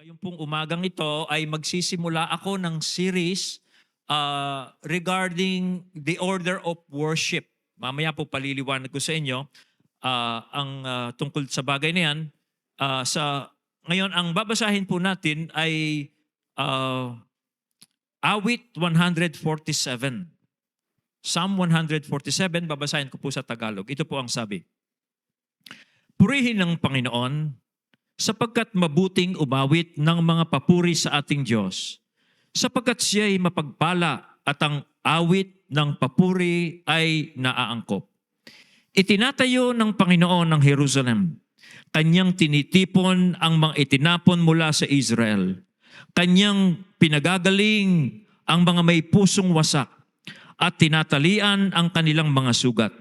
Ngayong pong umagang ito ay magsisimula ako ng series regarding the order of worship. Mamaya po paliliwanag ko sa inyo ang tungkol sa bagay na yan. Ngayon, ang babasahin po natin ay Awit 147. Psalm 147, babasahin ko po sa Tagalog. Ito po ang sabi. Purihin ng Panginoon sapagkat mabuting umawit ng mga papuri sa ating Diyos, sapagkat siya'y mapagpala at ang awit ng papuri ay naaangkop. Itinatayo ng Panginoon ng Jerusalem. Kanyang tinitipon ang mga itinapon mula sa Israel. Kanyang pinagagaling ang mga may pusong wasak at tinatalian ang kanilang mga sugat.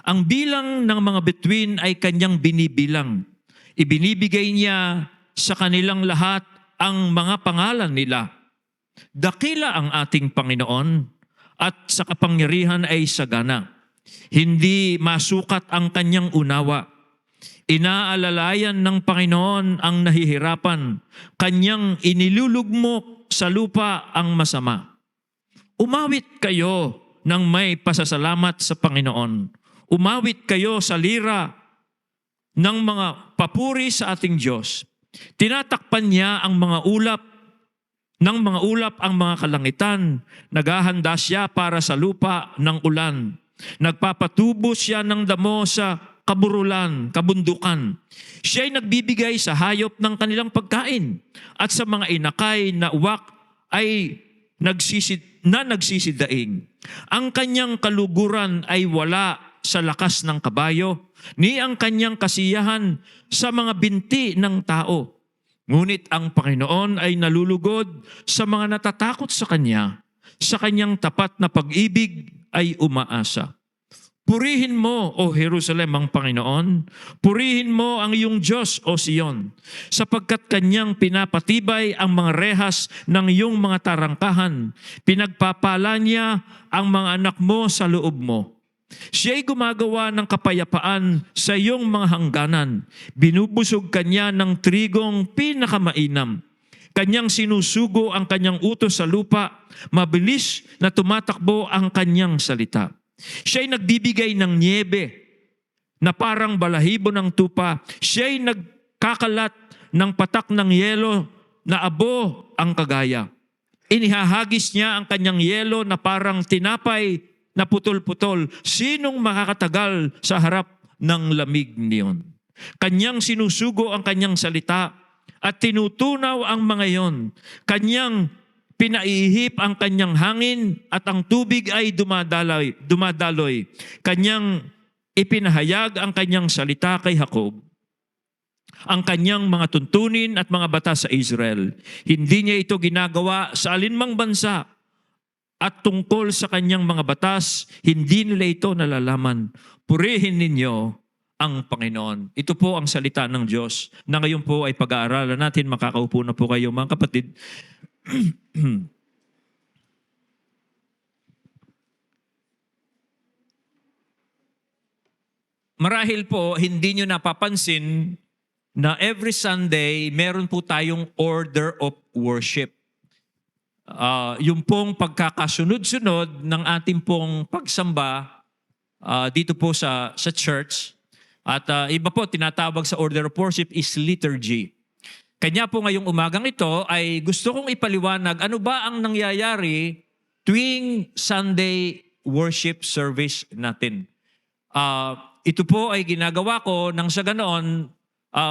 Ang bilang ng mga bituin ay kanyang binibilang. Ibinibigay niya sa kanilang lahat ang mga pangalan nila. Dakila ang ating Panginoon at sa kapangyarihan ay sagana. Hindi masukat ang kanyang unawa. Inaalalayan ng Panginoon ang nahihirapan. Kanyang inilulugmok sa lupa ang masama. Umawit kayo ng may pasasalamat sa Panginoon. Umawit kayo sa lira ng mga papuri sa ating Diyos. Tinatakpan niya ang mga ulap, ang mga kalangitan. Naghahanda siya para sa lupa ng ulan. Nagpapatubo siya ng damo sa kabundukan. Siya'y nagbibigay sa hayop ng kanilang pagkain at sa mga inakay na uwak ay nagsisidaing. Ang kanyang kaluguran ay wala sa lakas ng kabayo, ni ang kanyang kasiyahan sa mga binti ng tao. Ngunit ang Panginoon ay nalulugod sa mga natatakot sa Kanya. Sa Kanyang tapat na pag-ibig ay umaasa. Purihin mo, O Jerusalem, ang Panginoon. Purihin mo ang iyong Diyos, O Sion, sapagkat Kanyang pinapatibay ang mga rehas ng iyong mga tarangkahan. Pinagpapala niya ang mga anak mo sa loob mo. Siya'y gumagawa ng kapayapaan sa iyong mga hangganan. Binubusog kanya ng trigong pinakamainam. Kanyang sinusugo ang kanyang utos sa lupa. Mabilis na tumatakbo ang kanyang salita. Siya'y nagbibigay ng niebe na parang balahibo ng tupa. Siya'y nagkakalat ng patak ng yelo na abo ang kagaya. Inihahagis niya ang kanyang yelo na parang tinapay na putol-putol. Sinong makakatagal sa harap ng lamig niyon? Kanyang sinusugo ang kanyang salita at tinutunaw ang mga iyon. Kanyang pinaihip ang kanyang hangin at ang tubig ay dumadaloy. Kanyang ipinahayag ang kanyang salita kay Jacob, ang kanyang mga tuntunin at mga batas sa Israel. Hindi niya ito ginagawa sa alinmang bansa. At tungkol sa kanyang mga batas, hindi nila ito nalalaman. Purihin ninyo ang Panginoon. Ito po ang salita ng Diyos na ngayon po ay pag-aaralan natin. Makakaupo na po kayo mga kapatid. Marahil po, hindi nyo napapansin na every Sunday, meron po tayong order of worship. Yung pong pagkakasunod-sunod ng ating pong pagsamba dito po sa church. At iba po, tinatawag sa order of worship is liturgy. Kanya po ngayong umagang ito ay gusto kong ipaliwanag ano ba ang nangyayari tuwing Sunday worship service natin. Ito po ay ginagawa ko nang sa ganoon,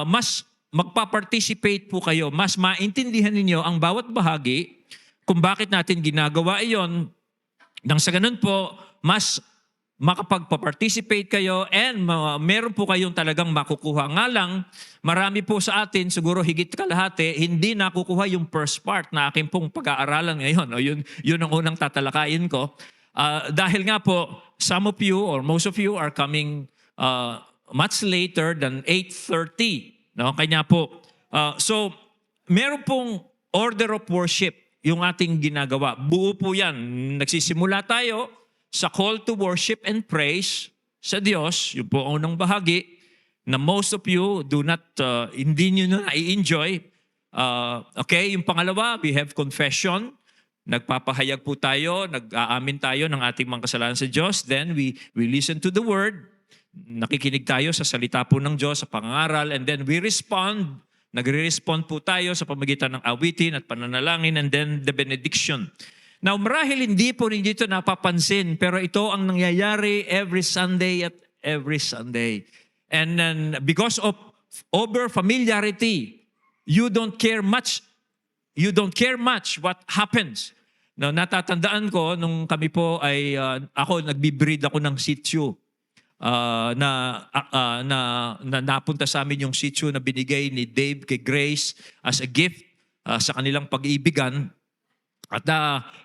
mas magpa-participate po kayo, mas maintindihan ninyo ang bawat bahagi kung bakit natin ginagawa iyon. Nang sa ganun po, mas makapagpa-participate kayo and meron po kayong talagang makukuha. Nga lang, marami po sa atin, siguro higit kalahati, hindi nakukuha yung first part na aking pong pag-aaralan ngayon. O yun ang unang tatalakayin ko. Dahil nga po, some of you or most of you are coming much later than 8:30. No? Kanya po. So, meron pong order of worship yung ating ginagawa. Buo po yan. Nagsisimula tayo sa call to worship and praise sa Diyos. Yung po ang unang bahagi na most of you do not, hindi nyo na i-enjoy. Okay, yung pangalawa, we have confession. Nagpapahayag po tayo, nag-aamin tayo ng ating mga kasalanan sa Diyos. Then we listen to the Word. Nakikinig tayo sa salita po ng Diyos, sa pangangaral. And then we respond. Nagre-respond po tayo sa pamagitan ng awitin at pananalangin. And then the benediction. Now, marahil hindi po ninyo ito napapansin, pero ito ang nangyayari every Sunday at every Sunday. And then because of over familiarity, you don't care much what happens. No, natatandaan ko nung kami po ay nagbi-breed ako ng Shih Tzu. Na napunta sa amin yung Shih Tzu na binigay ni Dave kay Grace as a gift sa kanilang pag-iibigan. At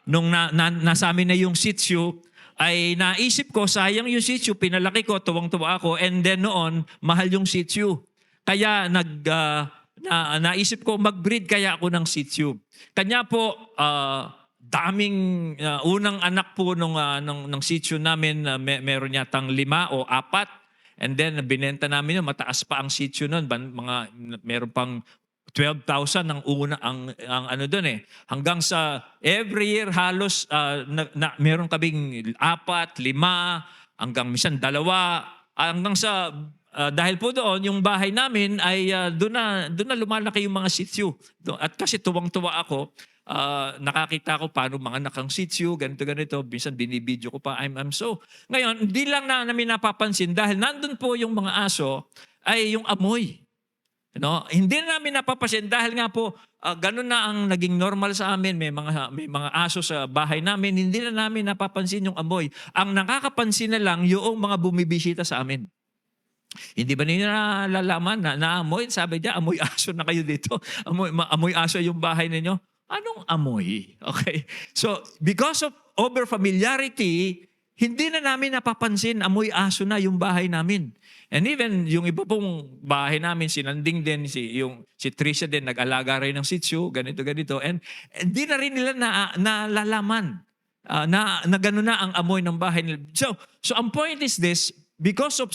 nung nasa amin na yung Shih Tzu, ay naisip ko, sayang yung Shih Tzu, pinalaki ko, tuwang-tuwa ako, and then noon, mahal yung Shih Tzu. Kaya naisip ko, mag-breed kaya ako ng Shih Tzu. Kanya po, daming, unang anak po ng Shih Tzu namin, meron yatang 5 o 4, and then binenta namin yun, mataas pa ang Shih Tzu nun, meron pang 12,000 ang una ang ano doon eh. Hanggang sa every year halos meron kaming 4, 5, hanggang minsan 2, hanggang sa dahil po doon yung bahay namin ay doon na lumalaki yung mga Shih Tzu. At kasi tuwang-tuwa ako, nakakita ko paano mga nakang Shih Tzu, ganito. Minsan binibidyo ko pa. I'm so. Ngayon, hindi lang namin napapansin dahil nandun po yung mga aso ay yung amoy. No, hindi na namin napapansin dahil nga po ganun na ang naging normal sa amin. May mga aso sa bahay namin, hindi na namin napapansin yung amoy. Ang nakakapansin na lang yung mga bumibisita sa amin. Hindi ba ninyo nalalaman na naamoy? Sabi niya, amoy aso na kayo dito. Amoy aso yung bahay ninyo. Anong amoy? Okay. So, because of over familiarity, hindi na namin napapansin amoy aso na yung bahay namin. And even yung iba pong bahay namin, si Nanding din, si Tricia din, nag-alaga rin ng Shih Tzu, ganito. And di na rin nila nalalaman na gano'n na ang amoy ng bahay nila. So ang point is this, because of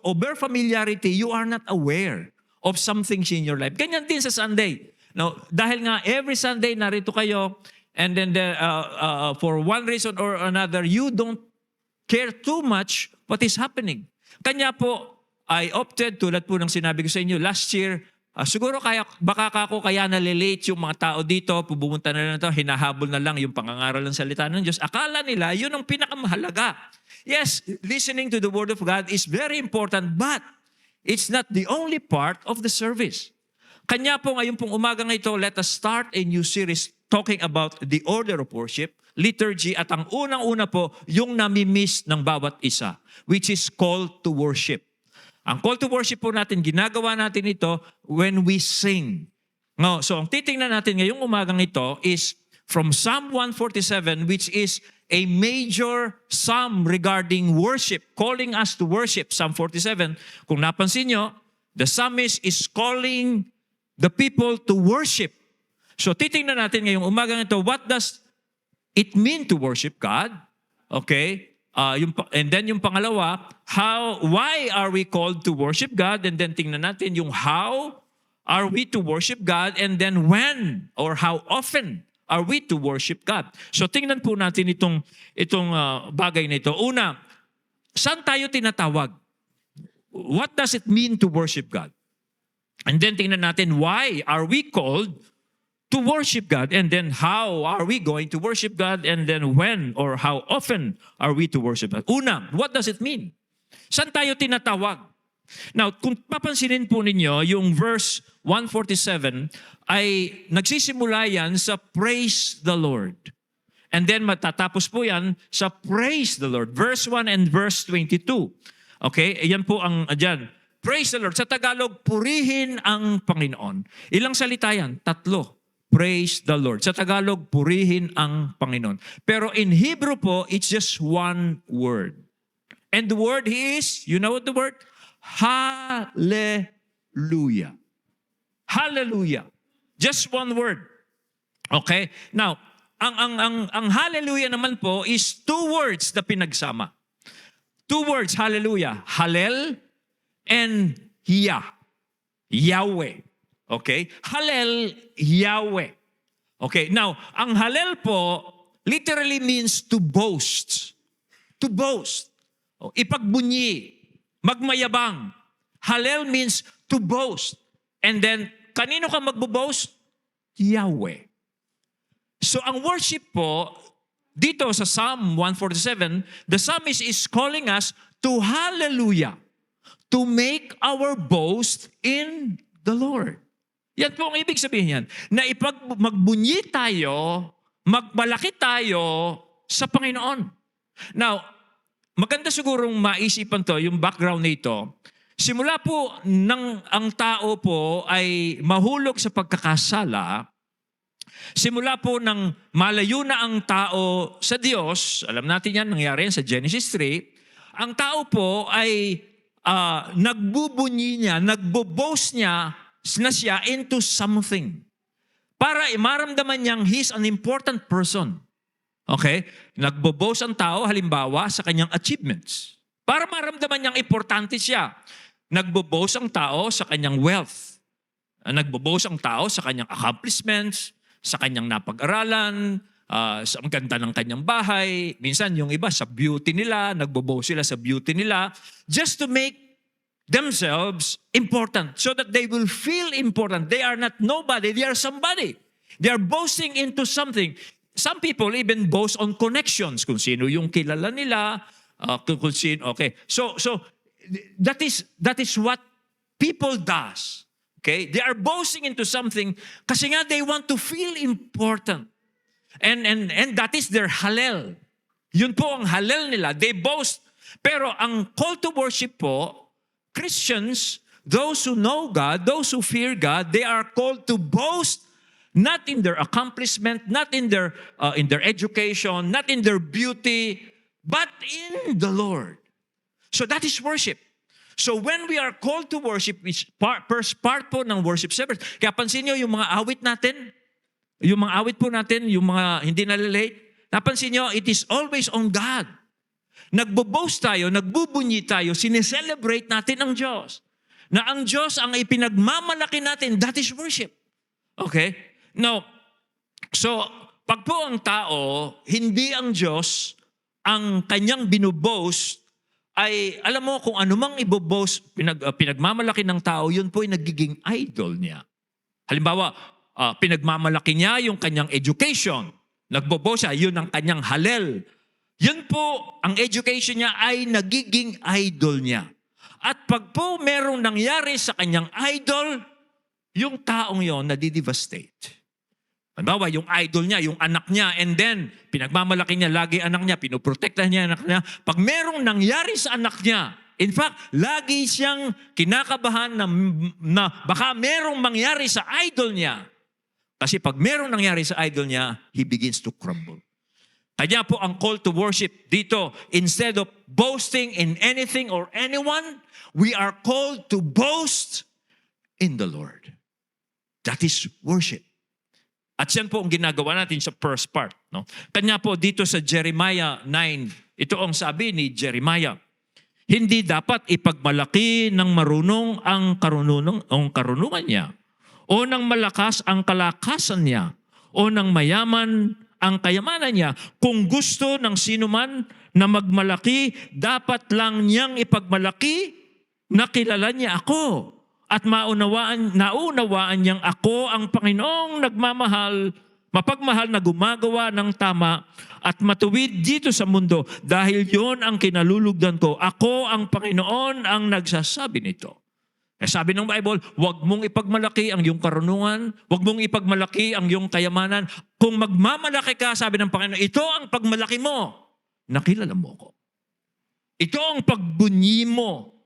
over familiarity, you are not aware of some things in your life. Ganyan din sa Sunday. Now, dahil nga every Sunday narito kayo, and then for one reason or another, you don't care too much what is happening. Kanya po, I opted, tulad po ng sinabi ko sa inyo last year, siguro baka ako kaya nalilate yung mga tao dito, pumunta na lang ito, hinahabol na lang yung pangangaral ng salita ng Diyos. Akala nila, yun ang pinakamahalaga. Yes, listening to the Word of God is very important, but it's not the only part of the service. Kanya po ngayon pong umaga ng ito, let us start a new series talking about the order of worship, liturgy, at ang unang-una po, yung nami-miss ng bawat isa, which is call to worship. Ang call to worship po natin, ginagawa natin ito when we sing. No, so ang titingnan natin ngayong umagang ito is from Psalm 147, which is a major psalm regarding worship, calling us to worship. Psalm 47, kung napansin nyo, the psalmist is calling the people to worship. So titingnan natin ngayong umagang ito, what does it mean to worship God? Okay? And then yung pangalawa, why are we called to worship God? And then tingnan natin yung how are we to worship God? And then when or how often are we to worship God? So tingnan po natin itong bagay na ito. Una, saan tayo tinatawag? What does it mean to worship God? And then tingnan natin, why are we called to worship God? And then how are we going to worship God? And then when or how often are we to worship God? Una, what does it mean? Saan tayo tinatawag? Now, kung papansinin po ninyo, yung verse 147 ay nagsisimula yan sa praise the Lord. And then matatapos po yan sa praise the Lord. Verse 1 and verse 22. Okay? Ayan po ang dyan. Praise the Lord. Sa Tagalog, purihin ang Panginoon. Ilang salita yan? 3. Praise the Lord. Sa Tagalog, purihin ang Panginoon. Pero in Hebrew po, it's just one word. And the word is, you know what the word? Hallelujah. Hallelujah. Just one word. Okay? Now, ang hallelujah naman po is 2 words na pinagsama. 2 words, hallelujah. Hallel and Yah. Yahweh. Okay? Halel, Yahweh. Okay, now, ang halel po literally means to boast. To boast. O, ipagbunyi, magmayabang. Halel means to boast. And then, kanino ka magbo-boast? Yahweh. So, ang worship po, dito sa Psalm 147, the psalmist is calling us to hallelujah, to make our boast in the Lord. Yan po ang ibig sabihin yan. Na magbunyi tayo, magmalaki tayo sa Panginoon. Now, maganda sigurong maisipan to, yung background nito. Simula po ang tao po ay mahulog sa pagkakasala, simula po ng malayo na ang tao sa Diyos, alam natin yan, nangyari yan sa Genesis 3, ang tao po ay nagbubunyi niya, nagbo-boast niya na siya into something. Para maramdaman niyang he's an important person. Okay? Nagbo-boast ang tao, halimbawa, sa kanyang achievements. Para maramdaman niyang importante siya. Nagbo-boast ang tao sa kanyang wealth. Nagbo-boast ang tao sa kanyang accomplishments, sa kanyang napag-aralan, sa ang ganda ng kanyang bahay. Minsan yung iba sa beauty nila, nagbo-boast sila sa beauty nila just to make themselves important so that they will feel important. They are not nobody, they are somebody. They are boasting into something. Some people even boast on connections, kung sino yung kilala nila, kung sino, okay. So that is what people does. Okay? They are boasting into something kasi nga they want to feel important. And that is their halel. Yun po ang halel nila. They boast. Pero ang call to worship po, Christians, those who know God, those who fear God, they are called to boast not in their accomplishment, not in their education, not in their beauty, but in the Lord. So that is worship. So when we are called to worship, which first part po ng worship service, kaya pansin nyo yung mga awit natin, yung mga awit po natin, yung mga hindi nalilate, napansin nyo, it is always on God. Nagbo-boast tayo, nagbubunyi tayo, sineselebrate natin ang Diyos. Na ang Diyos ang ipinagmamalaki natin, that is worship. Okay? Now, so, pag po ang tao, hindi ang Diyos ang kanyang binuboast, ay alam mo kung anumang iboboast, pinagmamalaki ng tao, yun po ay nagiging idol niya. Halimbawa, pinagmamalaki niya yung kanyang education. Nagboboast siya, yun ang kanyang halel. Yun po, ang education niya ay nagiging idol niya. At pag po merong nangyari sa kanyang idol, yung taong yon nadidevastate. Halimbawa, yung idol niya, yung anak niya, and then, pinagmamalaki niya, lagi anak niya, pinoprotektahan niya anak niya. Pag merong nangyari sa anak niya, in fact, lagi siyang kinakabahan na baka merong mangyari sa idol niya. Kasi pag merong nangyari sa idol niya, he begins to crumble. Kaya po ang call to worship dito, instead of boasting in anything or anyone, we are called to boast in the Lord. That is worship. At yan po ang ginagawa natin sa first part. No? Kanya po dito sa Jeremiah 9, ito ang sabi ni Jeremiah, hindi dapat ipagmalaki ng marunong ang karunungan niya, o ng malakas ang kalakasan niya, o ng mayaman ang kayamanan niya. Kung gusto ng sinuman na magmalaki, dapat lang niyang ipagmalaki na kilala niya ako. At naunawaan niyang ako ang Panginoong nagmamahal, mapagmahal na gumagawa ng tama at matuwid dito sa mundo dahil yon ang kinalulugdan ko. Ako ang Panginoon ang nagsasabi nito. Eh, sabi ng Bible, huwag mong ipagmalaki ang iyong karunungan, huwag mong ipagmalaki ang iyong kayamanan. Kung magmamalaki ka, sabi ng Panginoon, ito ang pagmalaki mo, nakilala mo ko. Ito ang pagbunyi mo,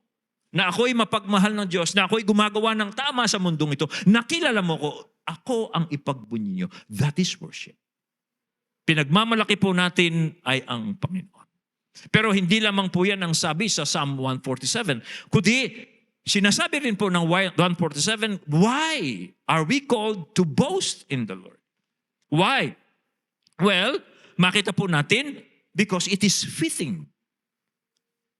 na ako'y mapagmahal ng Diyos, na ako'y gumagawa ng tama sa mundong ito, nakilala mo ko, ako ang ipagbunyi niyo. That is worship. Pinagmamalaki po natin ay ang Panginoon. Pero hindi lamang po yan ang sabi sa Psalm 147, kundi sinasabi rin po ng 147, why are we called to boast in the Lord? Why? Well, makita po natin, because it is fitting.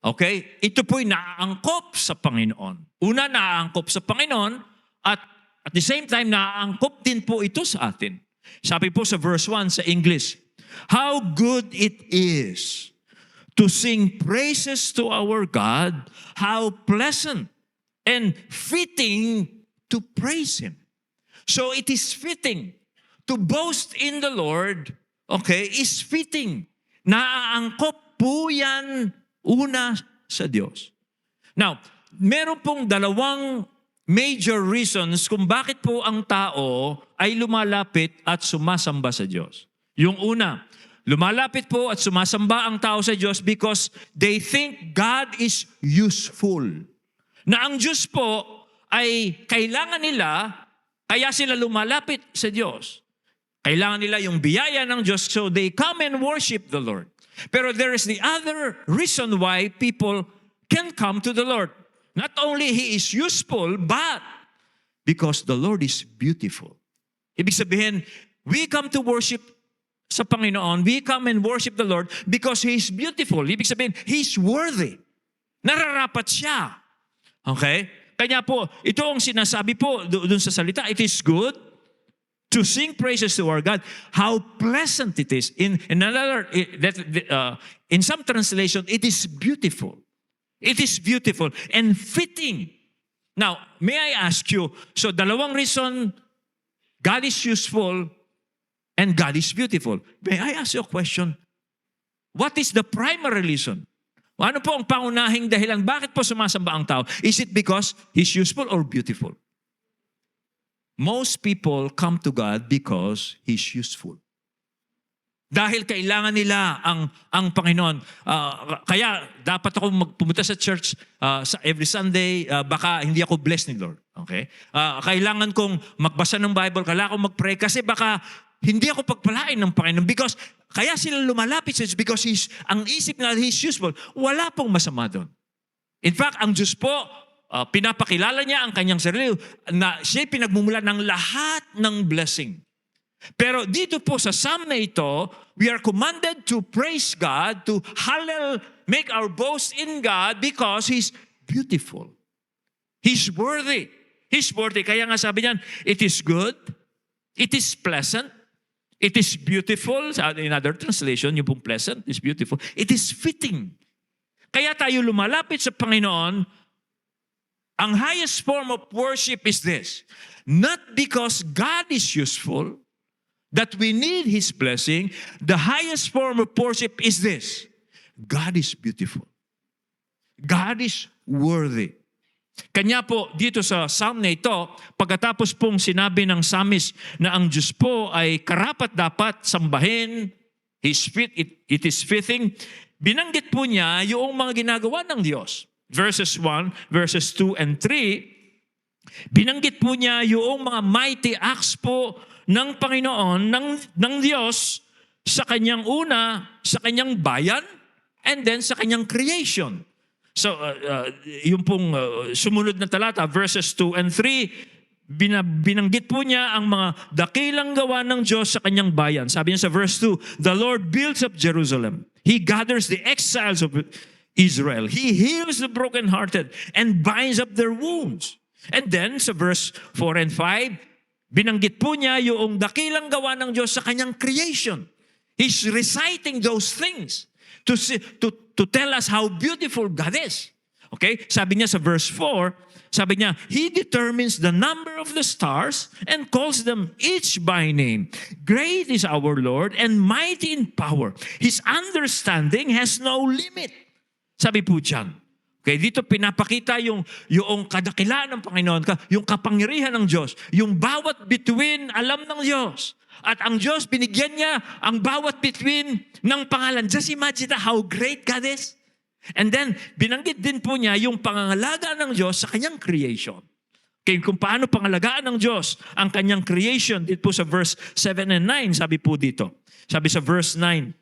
Okay? Ito po'y naaangkop sa Panginoon. Una, naaangkop sa Panginoon at At the same time, naaangkop din po ito sa atin. Sabi po sa verse 1 sa English, how good it is to sing praises to our God, how pleasant and fitting to praise Him. So it is fitting to boast in the Lord, okay, is fitting. Naaangkop po yan una sa Diyos. Now, meron pong dalawang major reasons kung bakit po ang tao ay lumalapit at sumasamba sa Diyos. Yung una, lumalapit po at sumasamba ang tao sa Diyos because they think God is useful. Na ang Diyos po ay kailangan nila, kaya sila lumalapit sa Diyos. Kailangan nila yung biyaya ng Diyos, so they come and worship the Lord. Pero there is the other reason why people can come to the Lord. Not only He is useful, but because the Lord is beautiful. Ibig sabihin, we come to worship sa Panginoon, we come and worship the Lord because He is beautiful. Ibig sabihin, He's worthy. Nararapat siya. Okay? Kanya po, ito ang sinasabi po dun sa salita, it is good to sing praises to our God. How pleasant it is. In some translation, it is beautiful. It is beautiful and fitting. Now, may I ask you, so dalawang reason, God is useful and God is beautiful. May I ask you a question? What is the primary reason? Ano po ang pangunahing dahilan? Bakit po sumasamba ang tao? Is it because He's useful or beautiful? Most people come to God because He's useful. Dahil kailangan nila ang Panginoon. Kaya dapat ako pumunta sa church sa every Sunday, baka hindi ako blessed ni Lord. Okay? Kailangan kong magbasa ng Bible, kailangan kong mag-pray kasi baka hindi ako pagpalain ng Panginoon. Because kaya sila lumalapit sa Diyos because ang isip nila He's useful. Wala pong masama doon. In fact, ang Diyos po, pinapakilala niya ang kanyang sarili na siya'y pinagmumula ng lahat ng blessing. Pero dito po sa psalm na ito, we are commanded to praise God, to make our boast in God because He's beautiful. He's worthy. He's worthy. Kaya nga sabi niyan, it is good, it is pleasant, it is beautiful. In other translation, yung pong pleasant is beautiful. It is fitting. Kaya tayo lumalapit sa Panginoon. Ang highest form of worship is this. Not because God is useful, that we need His blessing. The highest form of worship is this. God is beautiful. God is worthy. Kanya po dito sa psalm na ito, pagkatapos pong sinabi ng psalmist na ang Diyos po ay karapat-dapat sambahin, it is fitting, binanggit po niya yung mga ginagawa ng Diyos. Verses 1, verses 2 and 3, binanggit po niya yung mga mighty acts po ng Panginoon, ng Diyos sa kanyang sa kanyang bayan, and then sa kanyang creation. So, yung pong sumunod na talata, verses 2 and 3, binanggit po niya ang mga dakilang gawa ng Diyos sa kanyang bayan. Sabi niya sa verse 2, the Lord builds up Jerusalem. He gathers the exiles of Israel. He heals the brokenhearted and binds up their wounds. And then sa verse 4 and 5, binanggit po niya yung dakilang gawa ng Diyos sa kanyang creation. He's reciting those things to tell us how beautiful God is. Okay? Sabi niya sa verse 4, sabi niya, He determines the number of the stars and calls them each by name. Great is our Lord and mighty in power. His understanding has no limit. Sabi po dyan. Okay, dito pinapakita yung kadakilaan ng Panginoon, yung kapangyarihan ng Diyos, yung bawat bituin alam ng Diyos. At ang Diyos, binigyan niya ang bawat bituin ng pangalan. Just imagine how great God is. And then, binanggit din po niya yung pangangalaga ng Diyos sa kanyang creation. Okay, kung paano pangalagaan ng Diyos ang kanyang creation, dito po sa verse 7 and 9, sabi po dito. Sabi sa verse 7,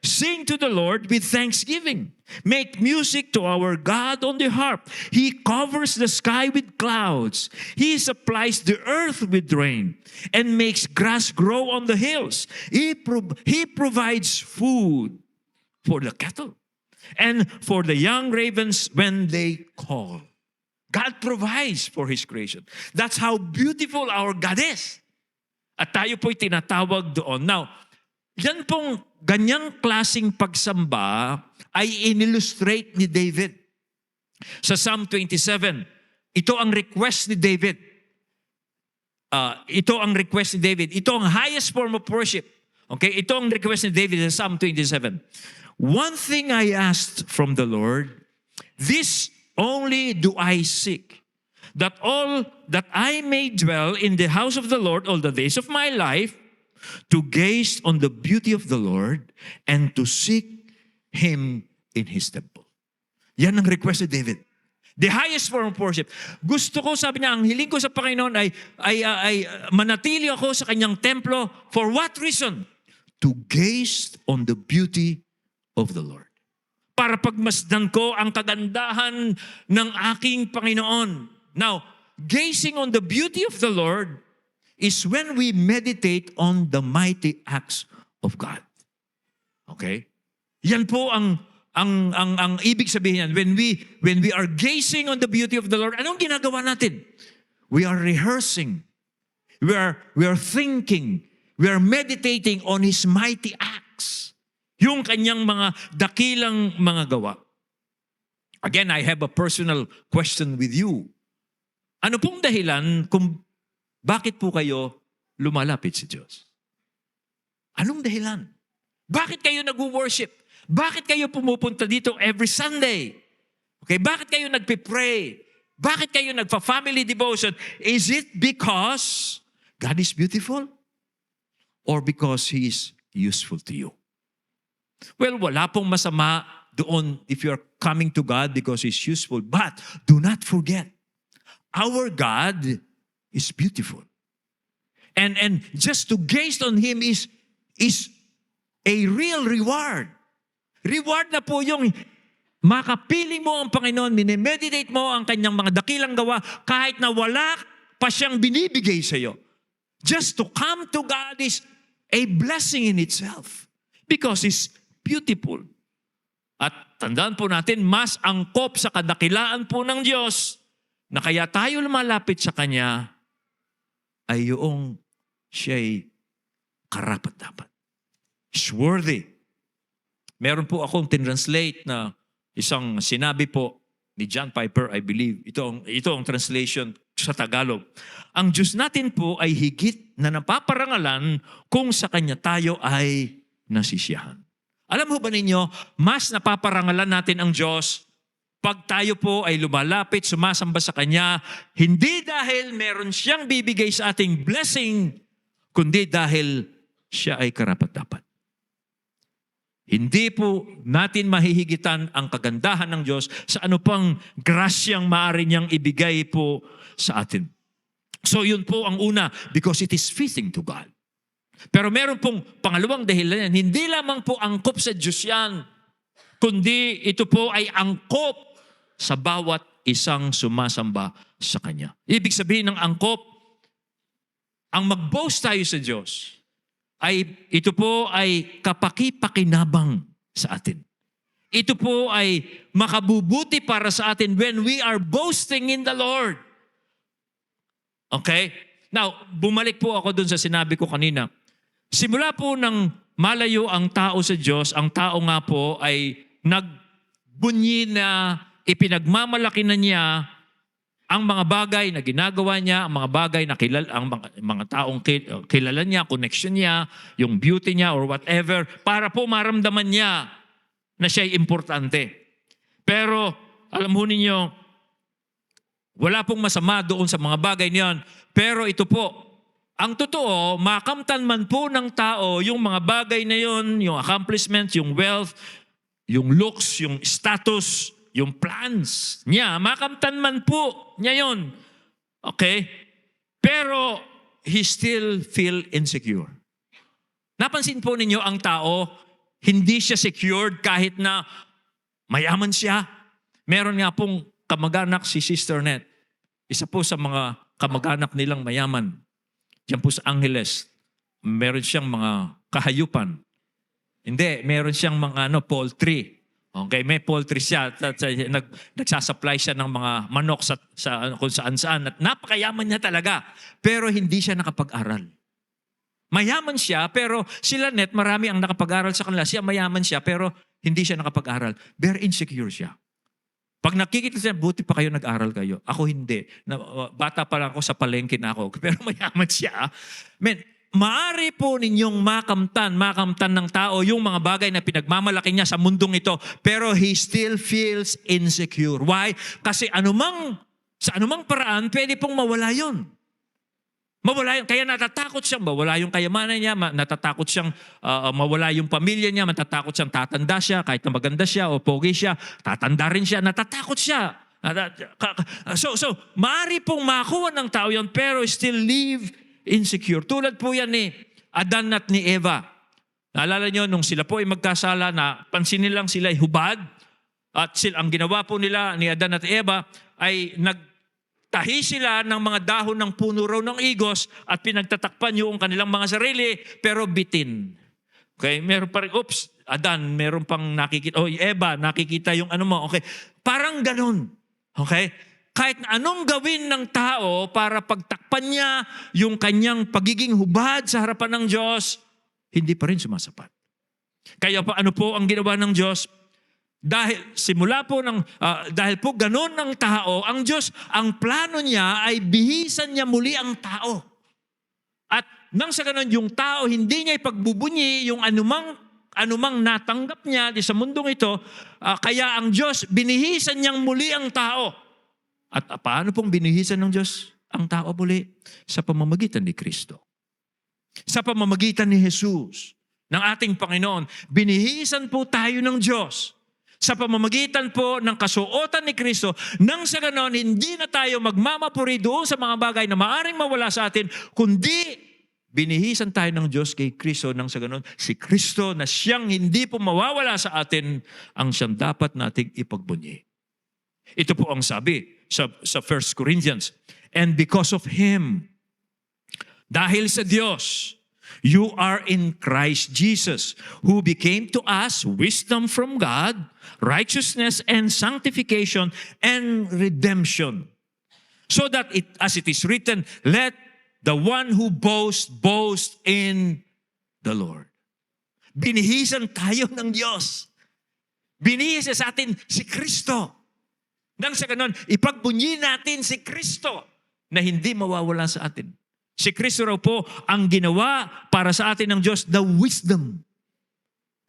sing to the Lord with thanksgiving. Make music to our God on the harp. He covers the sky with clouds. He supplies the earth with rain and makes grass grow on the hills. He provides food for the cattle and for the young ravens when they call. God provides for His creation. That's how beautiful our God is. At tayo po'y tinatawag doon. Now, yan pong ganyang klaseng pagsamba ay in-illustrate ni David. Sa Psalm 27, ito ang request ni David. Ito ang request ni David. Ito ang highest form of worship. Okay? Ito ang request ni David sa Psalm 27. One thing I asked from the Lord, this only do I seek, that I may dwell in the house of the Lord all the days of my life, to gaze on the beauty of the Lord and to seek Him in His temple. Yan ang request ni David. The highest form of worship. Gusto ko, sabi niya, ang hiling ko sa Panginoon ay manatili ako sa kanyang templo. For what reason? To gaze on the beauty of the Lord. Para pagmasdan ko ang kagandahan ng aking Panginoon. Now, gazing on the beauty of the Lord is when we meditate on the mighty acts of God. Okay? Yan po ang ibig sabihin yan. When we are gazing on the beauty of the Lord, anong ginagawa natin? We are rehearsing. We are thinking. We are meditating on His mighty acts. Yung kanyang mga dakilang mga gawa. Again, I have a personal question with you. Ano pong dahilan kung bakit po kayo lumalapit sa Diyos? Anong dahilan? Bakit kayo nag-worship? Bakit kayo pumupunta dito every Sunday? Okay, bakit kayo nagpipray? Bakit kayo nagpa-family devotion? Is it because God is beautiful? Or because He is useful to you? Well, wala pong masama doon if you're coming to God because He's useful. But do not forget, our God is beautiful. And just to gaze on Him is a real reward. Reward na po yung makapiling mo ang Panginoon, minimeditate mo ang kanyang mga dakilang gawa kahit na wala pa siyang binibigay sa iyo. Just to come to God is a blessing in itself because He's beautiful. At tandaan po natin, mas angkop sa kadakilaan po ng Diyos na kaya tayo lumalapit sa Kanya ay yung siya'y karapat-dapat. He's worthy. Meron po akong tinranslate na isang sinabi po ni John Piper, I believe. Ito ang translation sa Tagalog. Ang Diyos natin po ay higit na napaparangalan kung sa Kanya tayo ay nasisiyahan. Alam mo ba ninyo, mas napaparangalan natin ang Diyos pag tayo po ay lumalapit, sumasamba sa Kanya, hindi dahil meron siyang bibigay sa ating blessing, kundi dahil siya ay karapat-dapat. Hindi po natin mahihigitan ang kagandahan ng Diyos sa ano pang grasyang maaari niyang ibigay po sa atin. So yun po ang una, because it is fitting to God. Pero meron pong pangalawang dahilan yan. Hindi lamang po angkop sa Diyos yan, kundi ito po ay angkop sa bawat isang sumasamba sa Kanya. Ibig sabihin ng angkop, ang mag-boast tayo sa Diyos, ito po ay kapaki-pakinabang sa atin. Ito po ay makabubuti para sa atin when we are boasting in the Lord. Okay? Now, bumalik po ako dun sa sinabi ko kanina. Simula po nang malayo ang tao sa Diyos, ang tao nga po ay nagbunyi na ipinagmamalaki na niya ang mga bagay na ginagawa niya, ang mga bagay na ang mga taong kilala niya, connection niya, yung beauty niya or whatever, para po maramdaman niya na siya'y importante. Pero, alam mo ninyo, wala pong masama doon sa mga bagay niyon. Pero ito po, ang totoo, makamtan man po ng tao yung mga bagay na yon, yung accomplishments, yung wealth, yung looks, yung status, yung plans niya, makamtan man po niya yon. Okay? Pero, he still feel insecure. Napansin po ninyo ang tao, hindi siya secured kahit na mayaman siya. Meron nga pong kamag-anak si Sister Net. Isa po sa mga kamag-anak nilang mayaman. Diyan po sa Angeles. Meron siyang mga kahayupan. Hindi, meron siyang mga poultry. Okay, may poultry siya. Nagsasupply siya ng mga manok sa kung saan-saan. At napakayaman niya talaga. Pero hindi siya nakapag-aral. Mayaman siya, pero sila net, marami ang nakapag-aral sa kanila. Siya mayaman siya, pero hindi siya nakapag-aral. Very insecure siya. Pag nakikita siya, buti pa kayo nag-aral kayo. Ako hindi. Bata pa lang ako, sa palengke na ako. Pero mayaman siya. Men, maari po ninyong makamtan ng tao yung mga bagay na pinagmamalaki niya sa mundong ito, pero he still feels insecure. Why? Kasi sa anumang paraan, pwede pong mawala yun. Mawala yun. Kaya natatakot siyang mawala yung kayamanan niya, natatakot siyang mawala yung pamilya niya, natatakot siyang tatanda siya, kahit na maganda siya o pogi siya, tatanda rin siya, natatakot siya. So, maari pong makuha ng tao yun, pero still live insecure. Tulad po yan ni Adan at ni Eva. Naalala nyo, nung sila po ay magkasala, na pansinin lang sila ay hubad. At ang ginawa po nila ni Adan at Eva ay nagtahi sila ng mga dahon ng puno raw ng igos at pinagtatakpan yung kanilang mga sarili, pero bitin. Okay? Meron pa rin, Adan, meron pang nakikita. Eva, nakikita yung ano mo. Okay? Parang ganun. Okay? Kahit na anong gawin ng tao para pagtakpan niya yung kanyang pagiging hubad sa harapan ng Diyos, hindi pa rin sumasapat. Kaya ano po ang ginawa ng Diyos? Dahil po ganun ng tao, ang Diyos, ang plano niya ay bihisan niya muli ang tao. At nang sa ganun, yung tao, hindi niya ipagbubunyi yung anumang natanggap niya sa mundong ito, kaya ang Diyos, binihisan niyang muli ang tao. At paano pong binihisan ng Diyos ang tao muli? Sa pamamagitan ni Kristo. Sa pamamagitan ni Jesus, ng ating Panginoon, binihisan po tayo ng Diyos. Sa pamamagitan po ng kasuotan ni Kristo, nang sa ganon, hindi na tayo magmamapuri doon sa mga bagay na maaaring mawala sa atin, kundi binihisan tayo ng Diyos kay Kristo, nang sa ganon, si Kristo na siyang hindi po mawawala sa atin, ang siyang dapat nating ipagbunyi. Ito po ang sabi sa 1 Corinthians. And because of Him, dahil sa Diyos, you are in Christ Jesus, who became to us wisdom from God, righteousness and sanctification and redemption. So that as it is written, let the one who boast in the Lord. Binihisan tayo ng Diyos. Binihisan sa atin si Kristo. Nang sa ganon, ipagbunyi natin si Kristo na hindi mawawala sa atin. Si Kristo raw po ang ginawa para sa atin ng Diyos, the wisdom.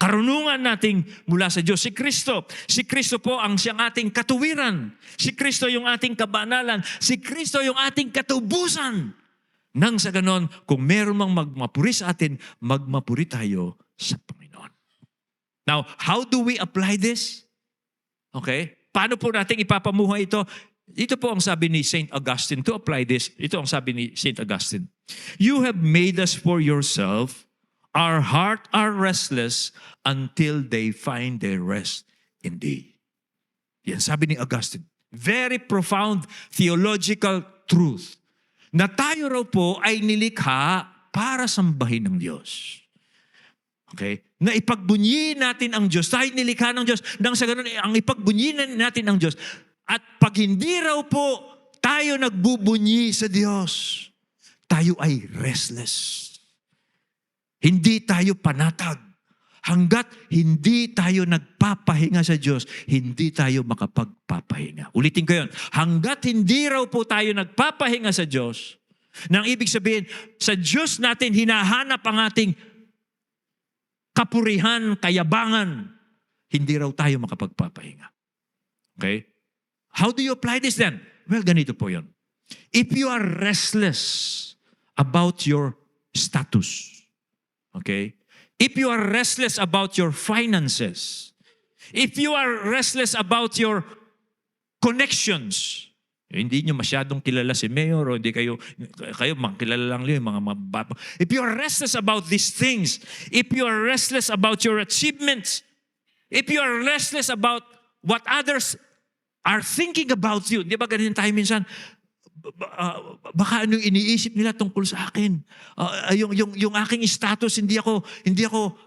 Karunungan nating mula sa Diyos. Si Kristo po ang siyang ating katuwiran. Si Kristo yung ating kabanalan. Si Kristo yung ating katubusan. Nang sa ganon, kung meron mang magmapuri sa atin, magmapuri tayo sa Panginoon. Now, how do we apply this? Okay? Paano po natin ipapamuhay ito? Ito po ang sabi ni St. Augustine. To apply this, ito ang sabi ni St. Augustine. You have made us for yourself. Our heart are restless until they find their rest in thee. Yan sabi ni Augustine. Very profound theological truth. Na tayo raw po ay nilikha para sambahin ng Diyos. Okay? Na ipagbunyi natin ang Diyos. Tayo nilikha ng Diyos. Nang sa ganun, ang ipagbunyi natin ang Diyos. At pag hindi raw po tayo nagbubunyi sa Diyos, tayo ay restless. Hindi tayo panatag. Hanggat hindi tayo nagpapahinga sa Diyos, hindi tayo makapagpapahinga. Ulitin ko yun. Hanggat hindi raw po tayo nagpapahinga sa Diyos, nang ibig sabihin, sa Diyos natin hinahanap ang ating kapurihan, kayabangan, hindi raw tayo makapagpapahinga. Okay? How do you apply this then? Well, ganito po yun. If you are restless about your status, okay? If you are restless about your finances, if you are restless about your connections, hindi nyo masyadong kilala si Mayor o hindi kayo makilala lang yung mga mababa. If you are restless about these things, if you are restless about your achievements, if you are restless about what others are thinking about you, di ba ganun tayo minsan, baka anong iniisip nila tungkol sa akin. Yung aking status, hindi ako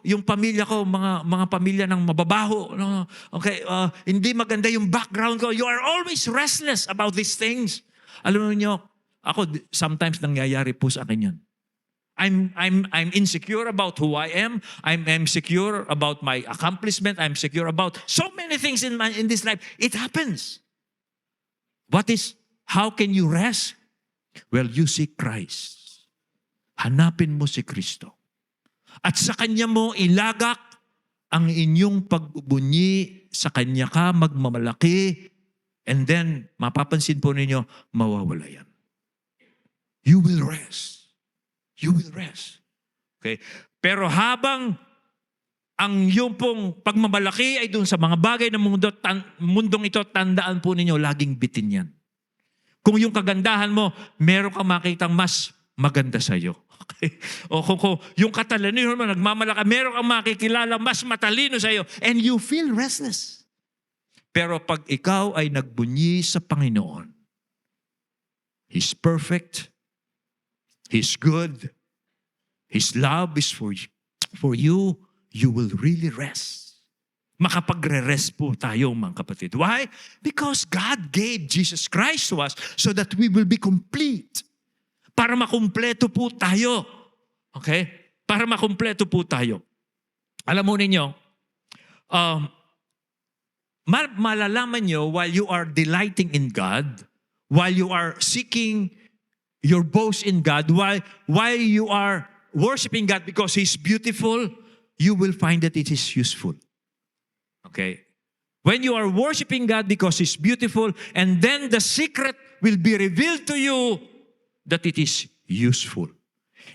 yung pamilya ko, mga pamilya ng mababaho. No? Okay, hindi maganda yung background ko. You are always restless about these things. Alam mo niyo, ako sometimes nangyayari po sa akin 'yan. I'm insecure about who I am. I'm secure about my accomplishment. I'm secure about so many things in this life. It happens. How can you rest? Well, you seek Christ. Hanapin mo si Kristo. At sa Kanya mo ilagak ang inyong pagbunyi, sa Kanya ka magmamalaki, and then mapapansin po ninyo, mawawala yan. You will rest. You will rest. Okay? Pero habang ang iyong pong pagmamalaki ay doon sa mga bagay ng mundong ito, tandaan po ninyo, laging bitin yan. Kung yung kagandahan mo, meron kang makitang mas maganda sa iyo. Okay? O kung yung katalino mo, nagmamalaki, meron kang makikilala mas matalino sa iyo, and you feel restless. Pero pag ikaw ay nagbunyi sa Panginoon, He's perfect, He's good, His love is for you, you will really rest. Makapagre-rest po tayo, mga kapatid. Why? Because God gave Jesus Christ to us so that we will be complete. Para makumpleto po tayo. Okay? Para makumpleto po tayo. Alam mo ninyo, malalaman nyo while you are delighting in God, while you are seeking your boast in God, while you are worshiping God because He's beautiful, you will find that it is useful. Okay? When you are worshiping God because He's beautiful, and then the secret will be revealed to you that it is useful.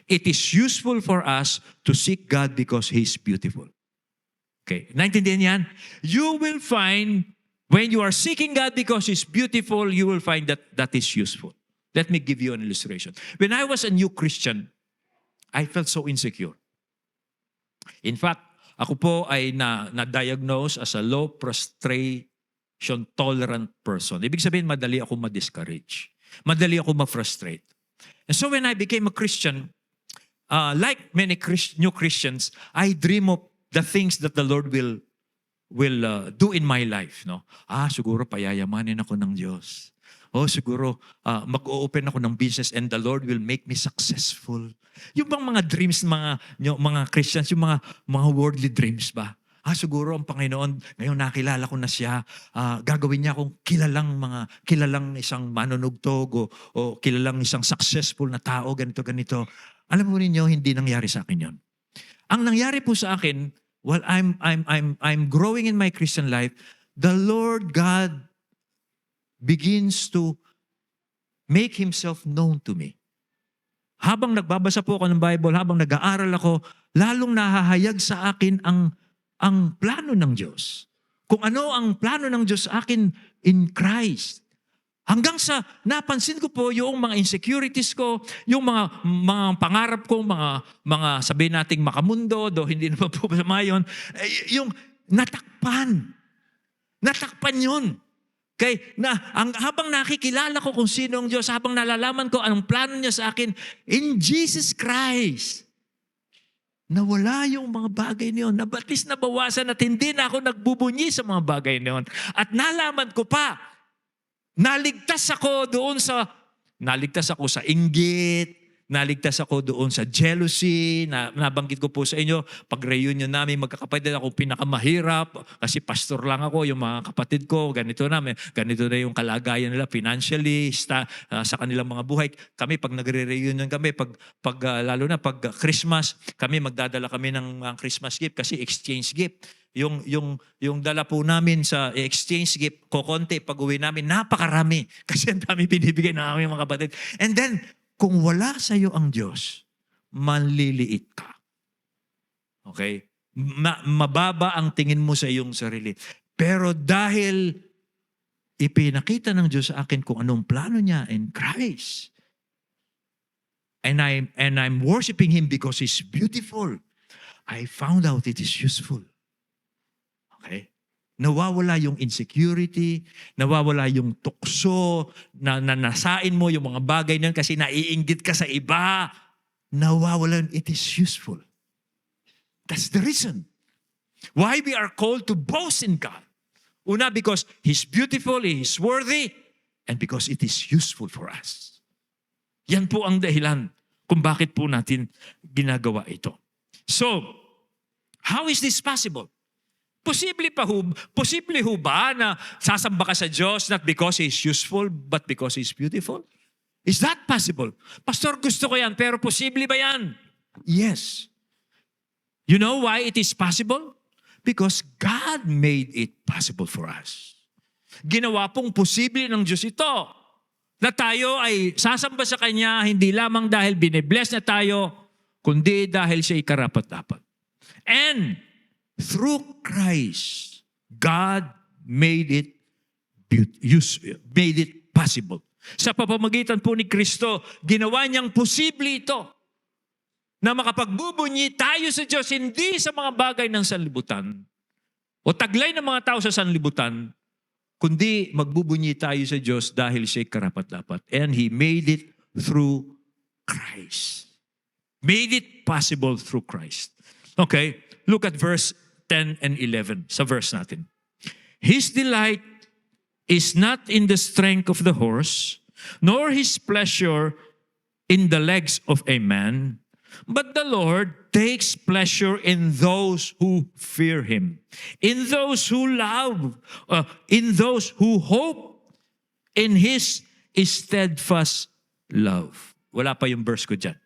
It is useful for us to seek God because He's beautiful. Okay? Naintindihan yan? You will find, when you are seeking God because He's beautiful, you will find that that is useful. Let me give you an illustration. When I was a new Christian, I felt so insecure. In fact, ako po ay na-diagnose as a low frustration tolerant person. Ibig sabihin, madali ako ma-discourage. Madali ako ma-frustrate. And so when I became a Christian, like many new Christians, I dream of the things that the Lord will do in my life. No? Siguro payayamanin ako ng Diyos. Siguro mag-o-open ako ng business and the Lord will make me successful. Yung bang mga dreams mga Christians, yung mga worldly dreams ba? Siguro ang Panginoon, ngayon nakilala ko na siya, gagawin niya akong kilalang isang manunugtog o kilalang isang successful na tao, ganito. Alam mo ninyo, hindi nangyari sa akin yon. Ang nangyari po sa akin, while I'm growing in my Christian life, the Lord God begins to make Himself known to me. Habang nagbabasa po ako ng Bible, habang nag-aaral ako, lalong nahahayag sa akin ang plano ng Diyos. Kung ano ang plano ng Diyos sa akin in Christ. Hanggang sa napansin ko po yung mga insecurities ko, yung mga pangarap ko, mga sabihin nating makamundo, hindi naman po masama yun, yung natakpan. Natakpan yun. Habang nakikilala ko kung sino ang Diyos, habang nalalaman ko anong plano niya sa akin, in Jesus Christ, nawala yung mga bagay niyon. Nabatis, nabawasan at hindi na ako nagbubunyi sa mga bagay niyon. At nalaman ko pa, naligtas ako sa inggit, naligtas ako doon sa jealousy, nabanggit ko po sa inyo, pag reunion namin, magkakapatid ako pinakamahirap, kasi pastor lang ako, yung mga kapatid ko, ganito na yung kalagayan nila financially, sa kanilang mga buhay. Kami, pag nagre-reunion kami, lalo na pag Christmas, kami magdadala kami ng Christmas gift, kasi exchange gift. Yung dala po namin sa exchange gift, kokonti, pag uwi namin, napakarami, kasi ang dami binibigay ng aming mga kapatid. And then, kung wala sa iyo ang Diyos, manliliit ka. Okay? Mababa ang tingin mo sa iyong sarili. Pero dahil ipinakita ng Diyos sa akin kung anong plano niya in Christ, and I'm worshiping Him because He's beautiful, I found out it is useful. Okay? nawawala yung insecurity, nawawala yung tukso, na nasain mo yung mga bagay na yun kasi naiinggit ka sa iba. Nawawala, it is useful. That's the reason why we are called to boast in God. Una, because He's beautiful, He's worthy, and because it is useful for us. Yan po ang dahilan kung bakit po natin ginagawa ito. So, how is this possible? Posible ho ba na sasamba ka sa Diyos not because He's useful, but because He's beautiful? Is that possible? Pastor, gusto ko yan, pero posible ba yan? Yes. You know why it is possible? Because God made it possible for us. Ginawa pong posible ng Diyos ito na tayo ay sasamba sa Kanya hindi lamang dahil binibless na tayo, kundi dahil siya'y karapat-dapat. And through Christ, God made it possible. Sa pamamagitan po ni Kristo, ginawa niyang posible ito na makapagbubunyi tayo sa Diyos hindi sa mga bagay ng sanlibutan o taglay ng mga tao sa sanlibutan, kundi magbubunyi tayo sa Diyos dahil siya'y karapat-dapat. And He made it through Christ. Made it possible through Christ. Okay, look at verse 10 and 11 sa verse natin. His delight is not in the strength of the horse, nor His pleasure in the legs of a man, but the Lord takes pleasure in those who fear Him, in those who love, in those who hope in His steadfast love. Wala pa yung verse ko dyan.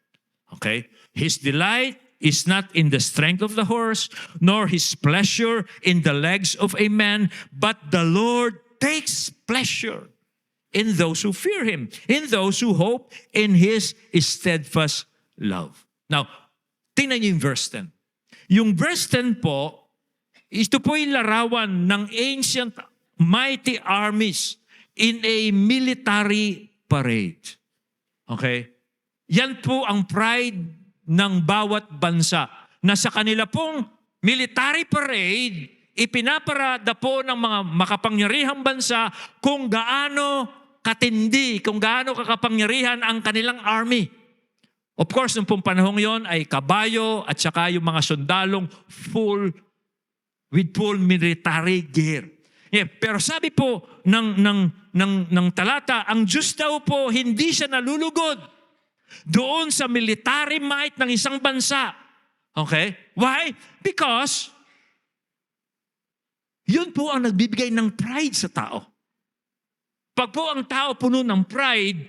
Okay? His delight is not in the strength of the horse, nor His pleasure in the legs of a man, but the Lord takes pleasure in those who fear Him, in those who hope in His steadfast love. Now, tingnan niyo yung verse 10. Yung verse 10 po, ito po yung larawan ng ancient mighty armies in a military parade. Okay? Yan po ang pride ng bawat bansa na sa kanila pong military parade, ipinaparada po ng mga makapangyarihang bansa kung gaano katindi, kung gaano kakapangyarihan ang kanilang army. Of course, nung pong panahong yon ay kabayo at saka yung mga sundalong with full military gear. Yeah, pero sabi po ng talata, ang Diyos daw po hindi siya nalulugod doon sa military might ng isang bansa. Okay? Why? Because yun po ang nagbibigay ng pride sa tao. Pag po ang tao puno ng pride,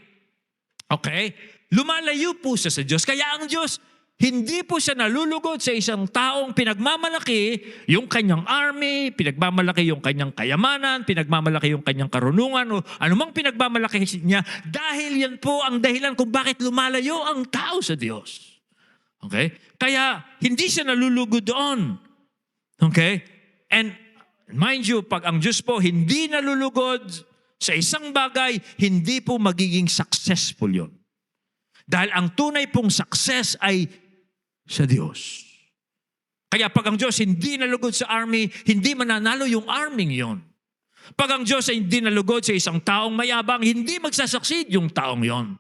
okay, lumalayo po siya sa Diyos. Kaya ang Diyos, hindi po siya nalulugod sa isang taong pinagmamalaki yung kanyang army, pinagmamalaki yung kanyang kayamanan, pinagmamalaki yung kanyang karunungan, o anumang pinagmamalaki niya, dahil yan po ang dahilan kung bakit lumalayo ang tao sa Diyos. Okay? Kaya hindi siya nalulugod doon. Okay? And mind you, pag ang Diyos po hindi nalulugod sa isang bagay, hindi po magiging successful yon. Dahil ang tunay pong success ay sa Diyos. Kaya pag ang Diyos hindi nalugod sa army, hindi mananalo yung arming yon. Pag ang Diyos ay hindi nalugod sa isang taong mayabang, hindi magsasucceed yung taong yon.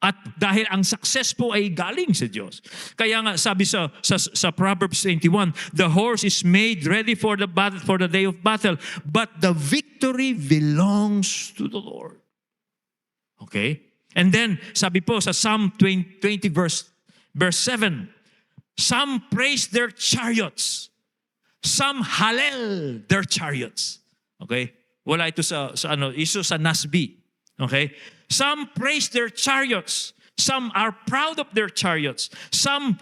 At dahil ang success po ay galing sa Diyos. Kaya nga sabi sa Proverbs 21, the horse is made ready for the battle, for the day of battle, but the victory belongs to the Lord. Okay? And then, sabi po sa Psalm 20 verse 7, some praise their chariots, some hallel their chariots. Okay? Wala ito sa iso sa Nasbi. Okay? Some praise their chariots, some are proud of their chariots, some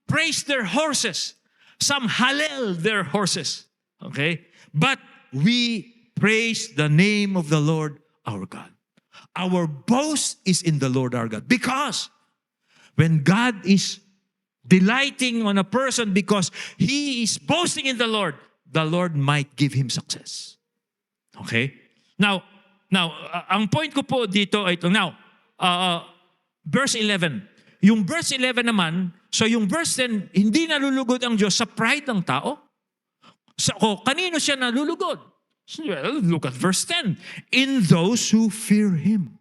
praise their horses, some hallel their horses. Okay? But we praise the name of the Lord our God. Our boast is in the Lord our God. Because when God is delighting on a person because he is boasting in the Lord might give him success. Okay? Now, ang point ko po dito ay ito. Now, verse 11. Yung verse 11 naman, so yung verse 10, hindi nalulugod ang Diyos sa pride ng tao. Kanino siya nalulugod? Well, look at verse 10. In those who fear Him.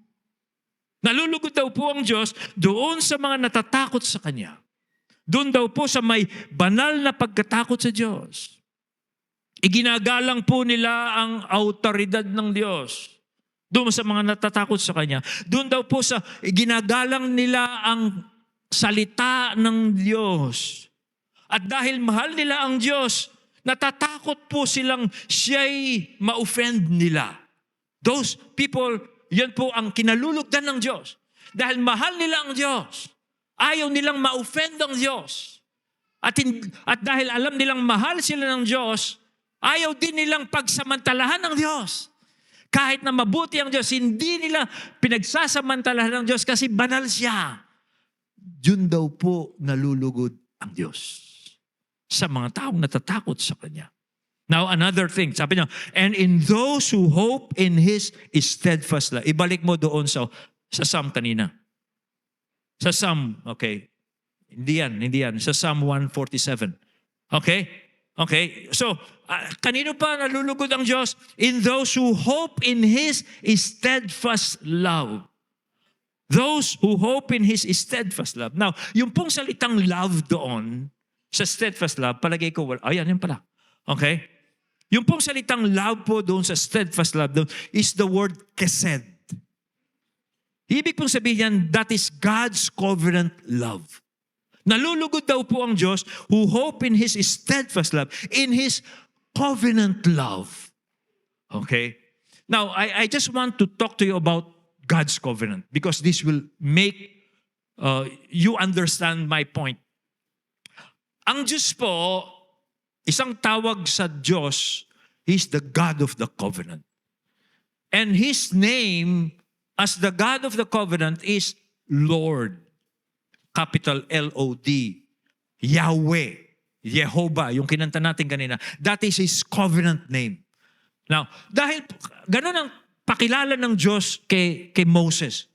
Nalulugod daw po ang Diyos doon sa mga natatakot sa Kanya. Doon daw po sa may banal na pagkatakot sa Diyos. Iginagalang po nila ang autoridad ng Diyos. Doon sa mga natatakot sa Kanya. Doon daw po sa iginagalang nila ang salita ng Diyos. At dahil mahal nila ang Diyos, natatakot po silang siya'y ma-offend nila. Those people, yan po ang kinalulugdan ng Diyos. Dahil mahal nila ang Diyos. Ayaw nilang ma-offend ang Diyos. At dahil alam nilang mahal sila ng Diyos, ayaw din nilang pagsamantalahan ng Diyos. Kahit na mabuti ang Diyos, hindi nila pinagsasamantalahan ng Diyos kasi banal siya. Diyon daw po nalulugod ang Diyos sa mga taong natatakot sa Kanya. Now, another thing, sabi niya, and in those who hope in His steadfast love. Ibalik mo doon sa Psalm kanina. Sa Psalm, okay. Hindi yan. Sa Psalm 147. Okay? Okay, so kanino pa nalulugod ang Diyos? In those who hope in His steadfast love. Those who hope in His steadfast love. Now, yung pong salitang love doon, sa steadfast love, palagay ko, ayan pala. Okay? Yung pong salitang love po doon sa steadfast love doon is the word kesed. Ibig pong sabihin yan, that is God's covenant love. Nalulugod daw po ang Diyos who hope in His steadfast love, in His covenant love. Okay? Now, I just want to talk to you about God's covenant because this will make you understand my point. Ang Diyos po, isang tawag sa Diyos, He's the God of the covenant. And His name as the God of the covenant is Lord. Capital L-O-D. Yahweh. Jehovah, yung kinanta natin kanina. That is His covenant name. Now, dahil ganun ang pakilala ng Diyos kay Moses.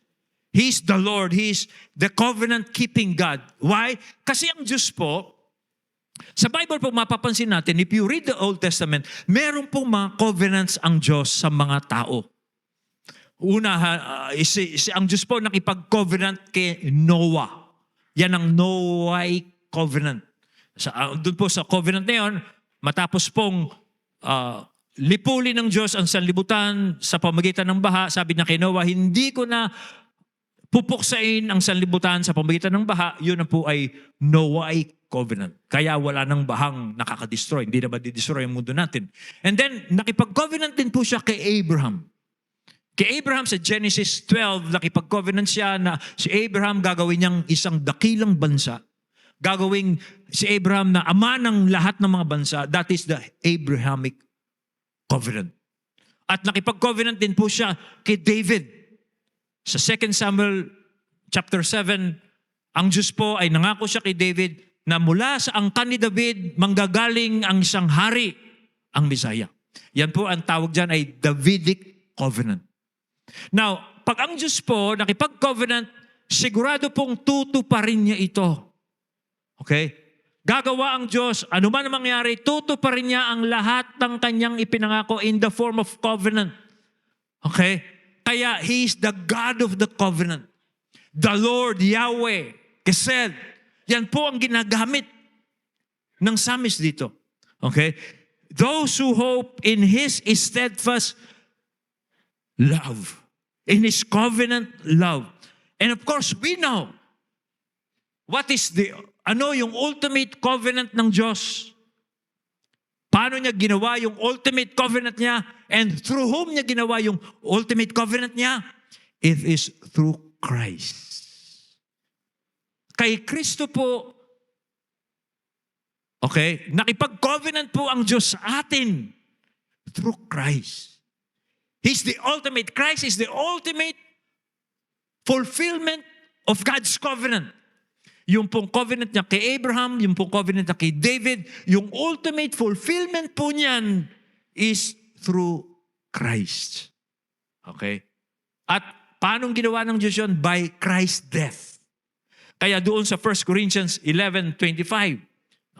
He's the Lord. He's the covenant-keeping God. Why? Kasi ang Diyos po, sa Bible po mapapansin natin, if you read the Old Testament, meron pong mga covenants ang Diyos sa mga tao. Una, ang Diyos po nakipag-covenant kay Noah. Yan ang Noahic covenant. Doon po sa covenant na yun, matapos pong lipulin ng Diyos ang sanlibutan sa pamagitan ng baha, sabi niya kay Noah, hindi ko na pupuksain ang sanlibutan sa pamagitan ng baha, yun na po ay Noahic covenant. Kaya wala nang bahang nakaka-destroy. Hindi na ma-destroy ang mundo natin. And then, nakipag-covenant din po siya kay Abraham. Kay Abraham sa Genesis 12, nakipag-covenant siya na si Abraham gagawin niyang isang dakilang bansa. Gagawing si Abraham na ama ng lahat ng mga bansa. That is the Abrahamic covenant. At nakipag-covenant din po siya kay David. Sa 2 Samuel chapter 7, ang Diyos po ay nangako siya kay David na mula sa angkan ni David, manggagaling ang isang hari, ang Messiah. Yan po ang tawag dyan ay Davidic covenant. Now, pag ang Diyos po nakipag-covenant, sigurado pong tutuparin niya ito. Okay? Gagawa ang Diyos, ano man ang mangyari, tutuparin niya ang lahat ng kanyang ipinangako in the form of covenant. Okay? Kaya He is the God of the covenant. The Lord, Yahweh, Kesed. Yan po ang ginagamit ng psalmist dito. Okay? Those who hope in His steadfast love. In His covenant love. And of course, we know what is yung ultimate covenant ng Diyos. Paano niya ginawa yung ultimate covenant niya? And through whom niya ginawa yung ultimate covenant niya? It is through Christ. Kay Kristo po, okay, nakipag-covenant po ang Diyos sa atin through Christ. He's the ultimate. Christ is the ultimate fulfillment of God's covenant. Yung pong covenant niya kay Abraham, yung pong covenant niya kay David, yung ultimate fulfillment po niyan is through Christ. Okay? At paano ginawa ng Diyos yun? By Christ's death. Kaya doon sa 1 Corinthians 11:25,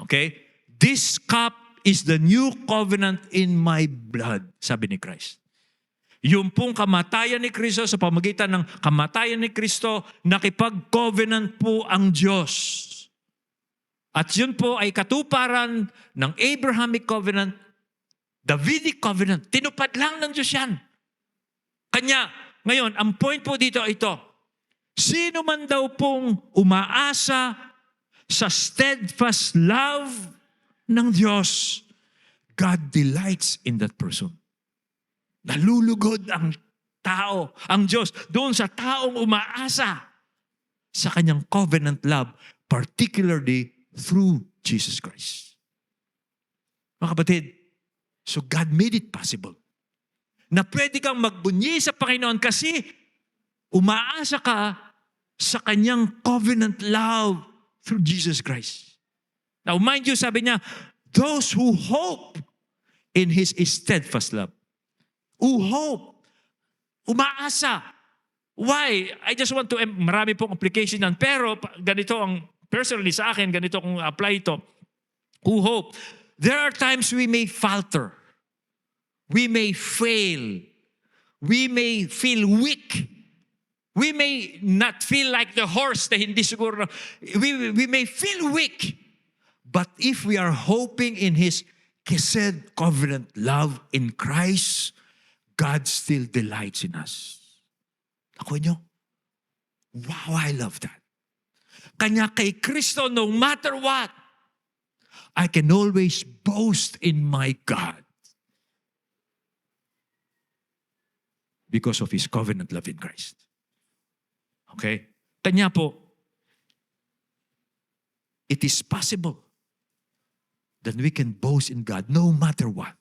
okay? This cup is the new covenant in my blood, sabi ni Christ. Yung pong kamatayan ni Kristo, sa pamagitan ng kamatayan ni Kristo, nakipag-covenant po ang Diyos. At yun po ay katuparan ng Abrahamic covenant, Davidic covenant. Tinupad lang ng Diyos yan. Kanya, ngayon, ang point po dito ay ito. Sino man daw pong umaasa sa steadfast love ng Diyos, God delights in that person. Nalulugod ang tao, ang Diyos, doon sa taong umaasa sa kanyang covenant love, particularly through Jesus Christ. Mga kapatid, so God made it possible na pwede kang magbunyi sa Panginoon kasi umaasa ka sa kanyang covenant love through Jesus Christ. Now, mind you, sabi niya, those who hope in His steadfast love. Who hope. Umaasa. Why? I just want to, marami pong application yan, pero ganito ang, personally sa akin, ganito kung apply ito. Who hope. There are times we may falter. We may fail. We may feel weak. We may not feel like the horse na hindi siguro. We may feel weak. But if we are hoping in His Kesed covenant love in Christ, God still delights in us. Ako nyo? Wow, I love that. Kanya kay Kristo, no matter what, I can always boast in my God because of His covenant love in Christ. Okay? Kanya po, it is possible that we can boast in God no matter what.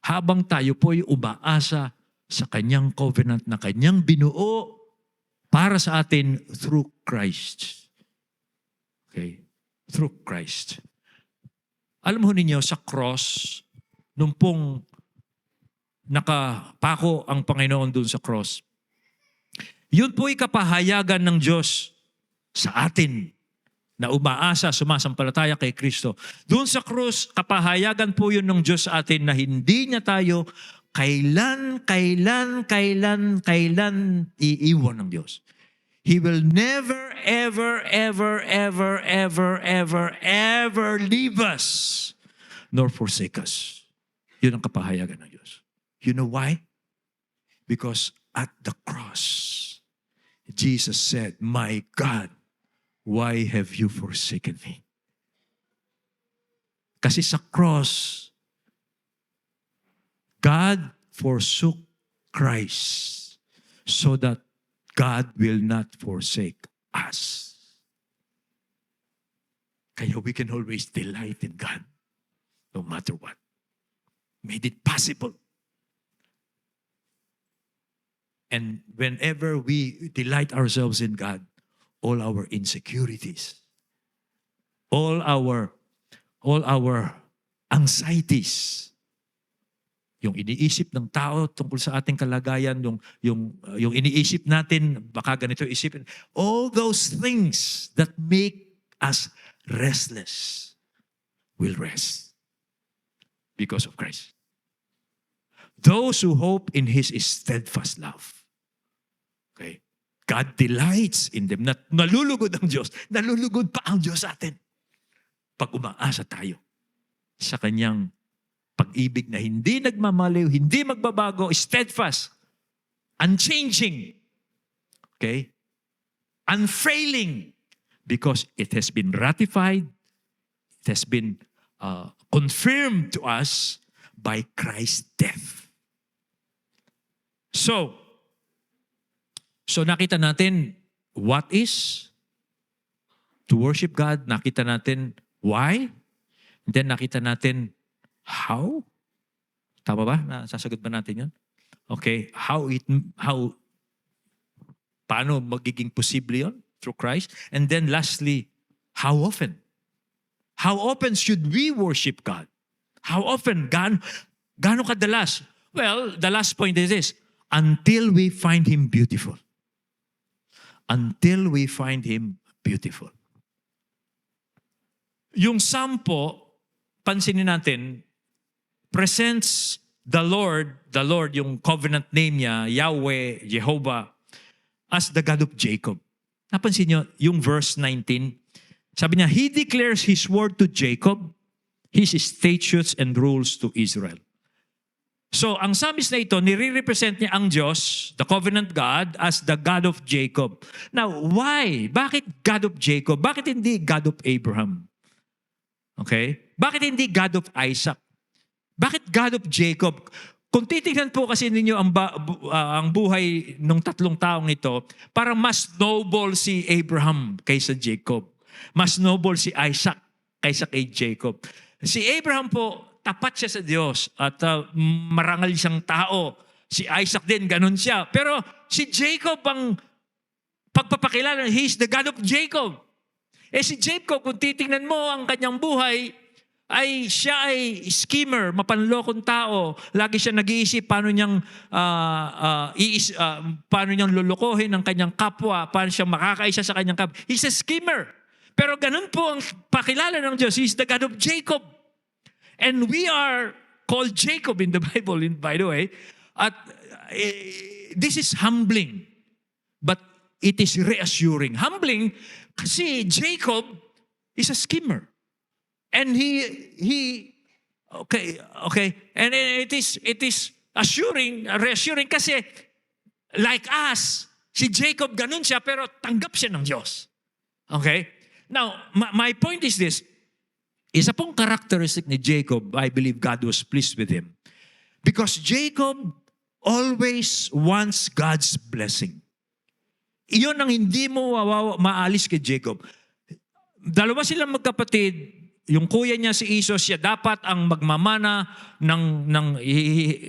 Habang tayo po'y umaasa sa kanyang covenant na kanyang binuo para sa atin through Christ. Okay? Through Christ. Alam mo ninyo, sa cross, nung pong nakapako ang Panginoon dun sa cross, yun po'y kapahayagan ng Diyos sa atin na umaasa, sumasampalataya kay Kristo. Doon sa krus, kapahayagan po yun ng Diyos sa atin na hindi niya tayo kailan iiwan ng Diyos. He will never, ever leave us nor forsake us. Yun ang kapahayagan ng Diyos. You know why? Because at the cross, Jesus said, "My God, why have you forsaken me?" Kasi sa cross, God forsook Christ so that God will not forsake us. Kaya we can always delight in God no matter what. Made it possible. And whenever we delight ourselves in God, all our insecurities, all our anxieties, yung iniisip ng tao tungkol sa ating kalagayan, yung iniisip natin, baka ganito isipin, all those things that make us restless will rest because of Christ. Those who hope in His steadfast love. Okay? God delights in them. Nalulugod ang Diyos. Nalulugod pa ang Diyos sa atin. Pag umaasa tayo sa kanyang pag-ibig na hindi nagmamaliw, hindi magbabago, steadfast, unchanging, okay? Unfailing, because it has been ratified, it has been confirmed to us by Christ's death. So nakita natin what is to worship God. Nakita natin why. Then nakita natin how. Tama ba? Nasasagot ba natin yun? Okay. Paano magiging posible yun? Through Christ. And then lastly, how often? How often should we worship God? How often? Gaano kadalas? Well, the last point is this. Until we find Him beautiful. Until we find Him beautiful. Yung sampo, pansinin natin, presents the Lord, yung covenant name niya, Yahweh, Jehovah, as the God of Jacob. Napansin niyo, yung verse 19, sabi niya, He declares His word to Jacob, His statutes and rules to Israel. So, ang psalmist na ito, nire-represent niya ang Diyos, the covenant God, as the God of Jacob. Now, why? Bakit God of Jacob? Bakit hindi God of Abraham? Okay? Bakit hindi God of Isaac? Bakit God of Jacob? Kung titignan po kasi ninyo ang buhay ng tatlong taong ito, parang mas noble si Abraham kaysa Jacob. Mas noble si Isaac kaysa kay Jacob. Si Abraham po, tapat siya sa Diyos at marangal siyang tao. Si Isaac din, ganun siya. Pero si Jacob ang pagpapakilala, he's the God of Jacob. Si Jacob, kung titingnan mo ang kanyang buhay, siya ay schemer, mapanlokong tao. Lagi siya nag-iisip paano niyang lulukohin ang kanyang kapwa, paano siya makakaisa sa kanyang kapwa. He's a schemer. Pero ganun po ang pakilala ng Diyos. He's the God of Jacob. And we are called Jacob in the Bible, by the way. At this is humbling, but it is reassuring. Humbling kasi Jacob is a schemer. And and it is reassuring kasi like us, si Jacob ganun siya pero tanggap siya ng Diyos. Okay? Now, my point is this. Isa pong characteristic ni Jacob, I believe God was pleased with him. Because Jacob always wants God's blessing. Iyon ang hindi mo maalis kay Jacob. Dalawa silang magkapatid, yung kuya niya si Esau, siya dapat ang magmamana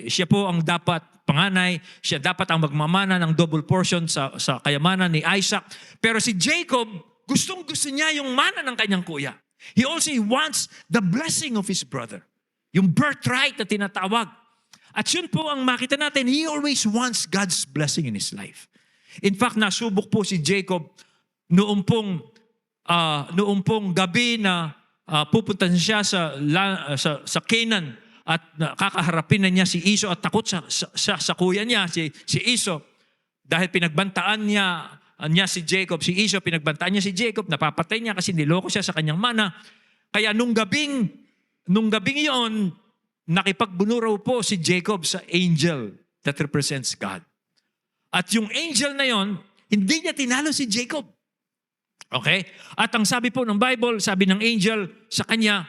siya po ang dapat panganay, siya dapat ang magmamana ng double portion sa kayamanan ni Isaac. Pero si Jacob, gustong-gusto niya yung mana ng kanyang kuya. He also wants the blessing of his brother. Yung birthright na tinatawag. At yun po ang makita natin, he always wants God's blessing in his life. In fact, nasubok po si Jacob noong pong gabi na pupunta siya sa Canaan at kakaharapin na niya si Esau at takot sa kuya niya, si Esau. Dahil pinagbantaan niya si Jacob, si Esau, pinagbantaan niya si Jacob, napapatay niya kasi niloko siya sa kanyang mana. Kaya nung gabing iyon, nakipagbunuraw po si Jacob sa angel that represents God. At yung angel na yon, hindi niya tinalo si Jacob. Okay? At ang sabi po ng Bible, sabi ng angel sa kanya,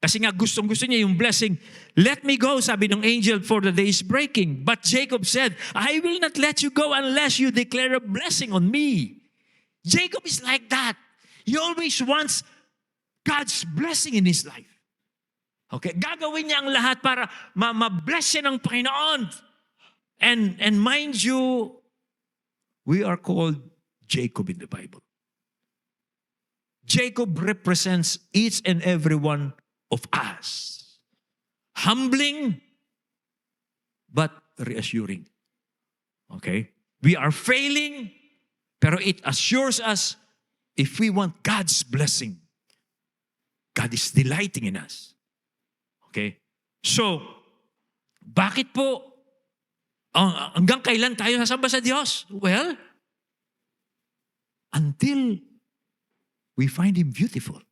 kasi nga gustong-gusto niya yung blessing, let me go, sabi ng angel, for the day is breaking. But Jacob said, I will not let you go unless you declare a blessing on me. Jacob is like that. He always wants God's blessing in his life. Okay? Gagawin niya ang lahat para ma-bless siya ng Panginoon. And mind you, we are called Jacob in the Bible. Jacob represents each and every one of us. Humbling, but reassuring. Okay? We are failing, pero it assures us if we want God's blessing, God is delighting in us. Okay? So, bakit po hanggang kailan tayo sasamba sa Diyos? Well, until we find Him beautiful.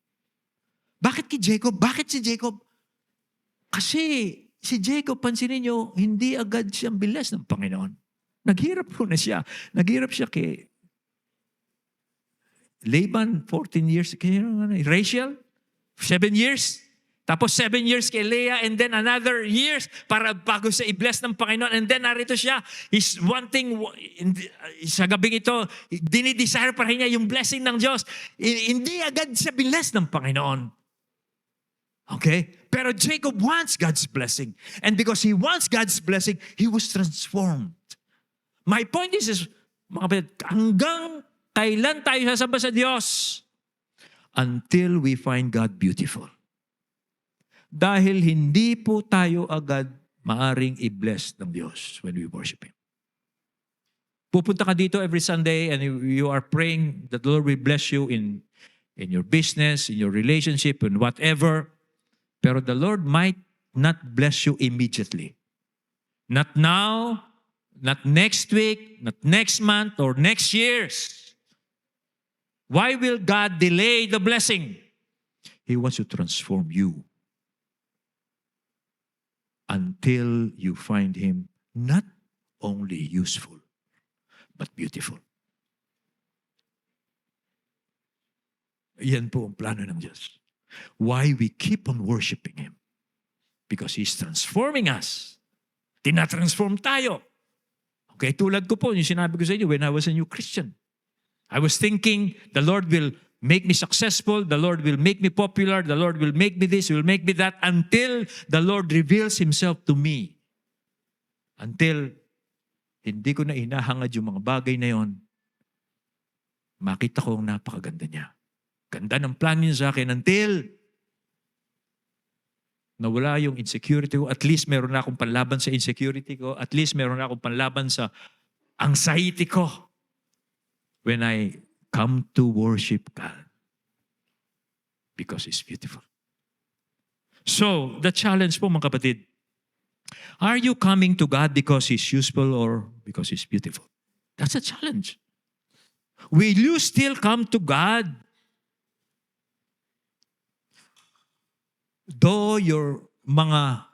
Bakit kay Jacob? Bakit si Jacob? Kasi si Jacob, pansinin nyo, hindi agad siyang bilas ng Panginoon. Naghirap po na siya. Naghirap siya kay Laban, 14 years. Kay Rachel, 7 years. Tapos 7 years kay Leah and then another years para bago sa i-bless ng Panginoon. And then narito siya, he's wanting, sa gabing ito, dinidesire pa rin niya yung blessing ng Diyos. Hindi agad siya bless ng Panginoon. Okay? Pero Jacob wants God's blessing. And because he wants God's blessing, he was transformed. My point is mga kapatid, hanggang kailan tayo sasamba sa Diyos? Until we find God beautiful. Dahil hindi po tayo agad maaring i-bless ng Diyos when we worship Him. Pupunta ka dito every Sunday and you are praying that the Lord will bless you in your business, in your relationship, and whatever. Pero the Lord might not bless you immediately. Not now, not next week, not next month, or next years. Why will God delay the blessing? He wants to transform you until you find Him not only useful, but beautiful. Yan po ang plano ng Diyos. Why we keep on worshiping Him? Because He's transforming us. Tinatransform tayo. Okay, tulad ko po, yung sinabi ko sa inyo when I was a new Christian. I was thinking the Lord will make me successful, the Lord will make me popular, the Lord will make me this, will make me that, until the Lord reveals Himself to me. Until hindi ko na hinahangad yung mga bagay na yon, makita ko ang napakaganda niya. Ganda ng plan niya sa akin until nawala yung insecurity ko. At least meron na akong panlaban sa insecurity ko. At least meron na akong panlaban sa anxiety ko. When I come to worship God. Because He's beautiful. So, the challenge po mga kapatid, are you coming to God because He's useful or because He's beautiful? That's a challenge. Will you still come to God though your mga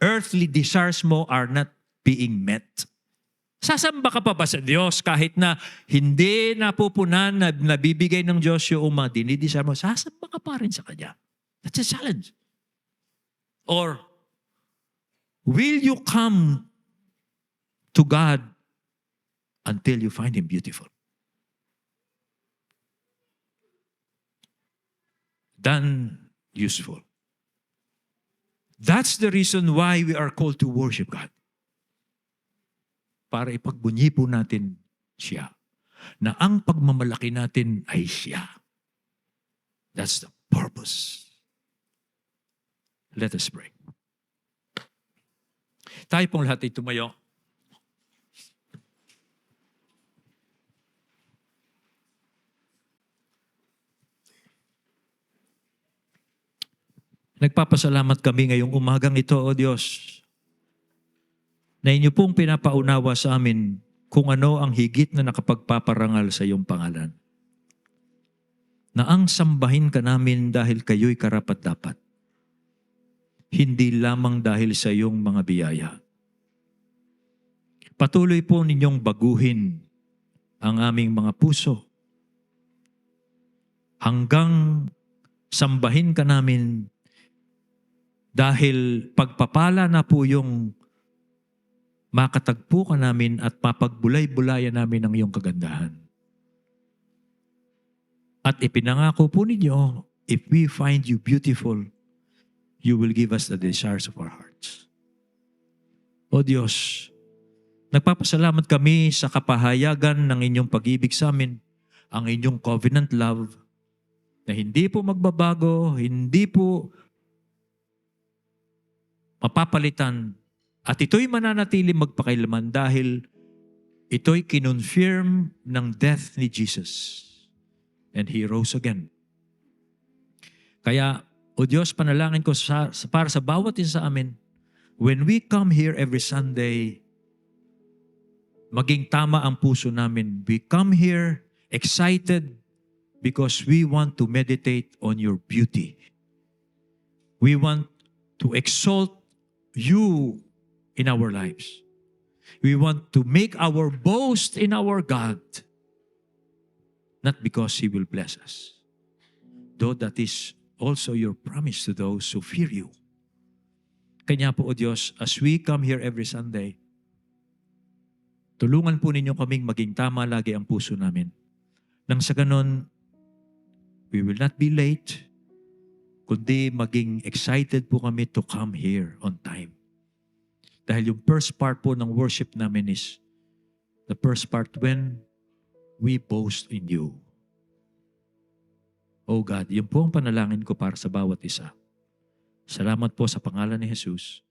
earthly desires mo are not being met? Sasamba ka pa ba sa Diyos kahit na hindi napupunan na nabibigay ng Diyos yung mga dinidesire mo? Sasamba ka pa rin sa Kanya. That's a challenge. Or, will you come to God until you find Him beautiful? Then, useful. That's the reason why we are called to worship God. Para ipagbunyi po natin siya. Na ang pagmamalaki natin ay siya. That's the purpose. Let us pray. Tayo pong lahat ay tumayo. Nagpapasalamat kami ngayong umagang ito, O Diyos, na inyo pong pinapaunawa sa amin kung ano ang higit na nakapagpaparangal sa iyong pangalan. Na ang sambahin ka namin dahil kayo'y karapat-dapat. Hindi lamang dahil sa iyong mga biyaya. Patuloy po ninyong baguhin ang aming mga puso hanggang sambahin ka namin dahil pagpapala na po yung makatagpo ka namin at mapagbulay-bulayan namin ang iyong kagandahan. At ipinangako po ninyo, if we find you beautiful, you will give us the desires of our hearts. O Diyos, nagpapasalamat kami sa kapahayagan ng inyong pag-ibig sa amin, ang inyong covenant love, na hindi po magbabago, hindi po mapapalitan. At ito'y mananatili magpakailaman dahil ito'y kinonfirm ng death ni Jesus. And He rose again. Kaya, O Diyos, panalangin ko para sa bawat isa sa amin, when we come here every Sunday, maging tama ang puso namin. We come here excited because we want to meditate on your beauty. We want to exalt you in our lives. We want to make our boast in our God, not because He will bless us, though that is also your promise to those who fear you. Kanya po, O Diyos, as we come here every Sunday, tulungan po ninyo kaming maging tama lagi ang puso namin. Nang sa ganon, we will not be late, kundi maging excited po kami to come here on time. Dahil yung first part po ng worship namin is the first part when we boast in you. Oh God, yun po ang panalangin ko para sa bawat isa. Salamat po sa pangalan ni Jesus.